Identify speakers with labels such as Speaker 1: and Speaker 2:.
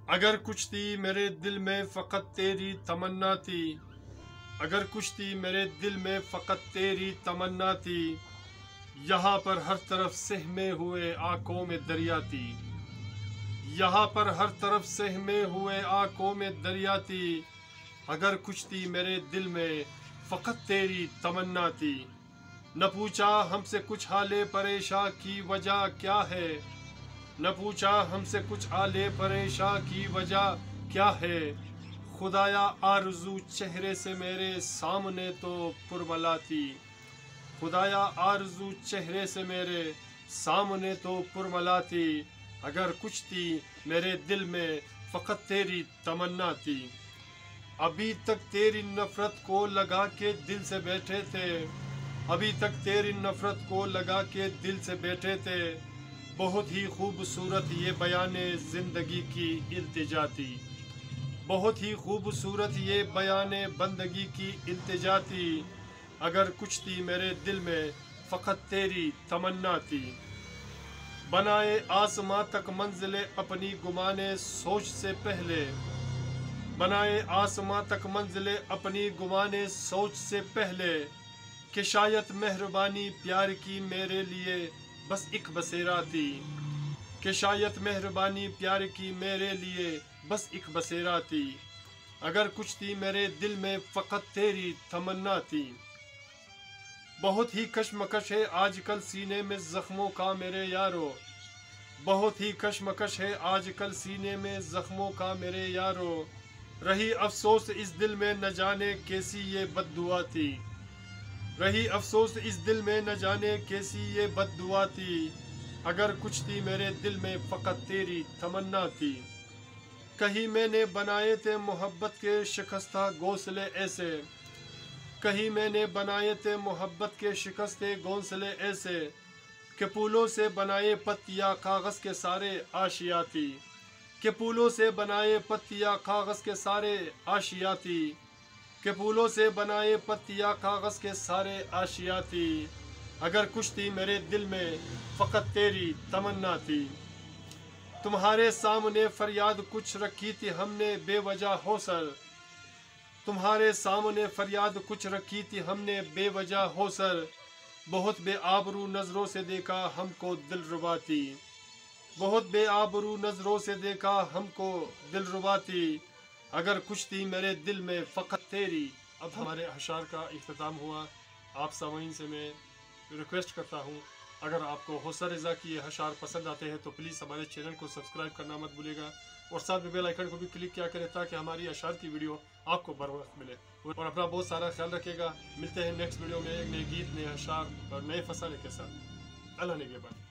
Speaker 1: اگر کچھ تھی میرے دل میں فقط تیری تمنا تھی، اگر کچھ تھی میرے دل میں فقط تیری تمنا تھی، یہاں پر ہر طرف سہمے ہوئے آنکھوں میں دریا تھی، یہاں پر ہر طرف سہمے ہوئے آنکھوں میں دریا تھی، اگر کچھ تھی میرے دل میں فقط تیری تمنا تھی۔ نہ پوچھا ہم سے کچھ حال پریشاں کی وجہ کیا ہے، نہ پوچھا ہم سے کچھ حال پریشاں کی وجہ کیا ہے، خدایا آرزو چہرے سے میرے سامنے تو پرملا تھی، خدایا آرزو چہرے سے میرے سامنے تو پرملا تھی، اگر کچھ تھی میرے دل میں فقط تیری تمنا تھی۔ ابھی تک تیری نفرت کو لگا کے دل سے بیٹھے تھے، ابھی تک تیری نفرت کو لگا کے دل سے بیٹھے تھے، بہت ہی خوبصورت یہ بیان زندگی کی التجا تھی، بہت ہی خوبصورت یہ بیان بندگی کی التجا تھی، اگر کچھ تھی میرے دل میں فقط تیری تمنا تھی۔ بنائے آسماں تک منزل اپنی گمانے سوچ سے پہلے، بنائے آسماں تک منزل اپنی گمانے سوچ سے پہلے، کہ شاید مہربانی پیار کی میرے لیے بس ایک بسیرا تھی، کہ شاید مہربانی پیار کی میرے لیے بس ایک بسیرا تھی، اگر کچھ تھی میرے دل میں فقط تیری تمنا تھی۔ بہت ہی کشمکش ہے آج کل سینے میں زخموں کا میرے یارو، بہت ہی کشمکش ہے آج کل سینے میں زخموں کا میرے یارو، رہی افسوس اس دل میں نہ جانے کیسی یہ بد دعا تھی، رہی افسوس اس دل میں نہ جانے کیسی یہ بد دعا تھی، اگر کچھ تھی میرے دل میں فقط تیری تمنا تھی۔ کہیں میں نے بنائے تھے محبت کے شکستہ گھونسلے ایسے، کہیں میں نے بنائے تھے محبت کے شکستے گھونسلے ایسے، کہ پھولوں سے بنائے پتیاں کاغذ کے سارے آشیا تھی، کہ پھولوں سے بنائے پتیاں کاغذ کے سارے آشیا تھی، کہ پھولوں سے بنائے پتیاں کاغذ کے سارے آشیا تھی، اگر کچھ تھی میرے دل میں فقط تیری تمنا تھی۔ تمہارے سامنے فریاد کچھ رکھی تھی ہم نے بے وجہ ہو سر، تمہارے سامنے فریاد کچھ رکھی تھی ہم نے بے وجہ ہو سر، بہت بے آبرو نظروں سے دیکھا ہم کو دل ربا تھی، بہت بے آبرو نظروں سے دیکھا ہم کو دل ربا تھی، اگر کچھ تھی میرے دل میں فقط تیری۔ اب ہمارے اشعار کا اختتام ہوا۔ آپ سامعین سے میں ریکویسٹ کرتا ہوں، اگر آپ کو حوصلہ رضا کی یہ اشعار پسند آتے ہیں تو پلیز ہمارے چینل کو سبسکرائب کرنا مت بھولیے گا، اور ساتھ میں بیل آئیکن کو بھی کلک کیا کریں تاکہ ہماری اشعار کی ویڈیو آپ کو بر وقت ملے، اور اپنا بہت سارا خیال رکھے گا۔ ملتے ہیں نیکسٹ ویڈیو میں ایک نئے گیت، نئے اشعار اور نئے فسانے کے ساتھ۔ اللہ نگہبان۔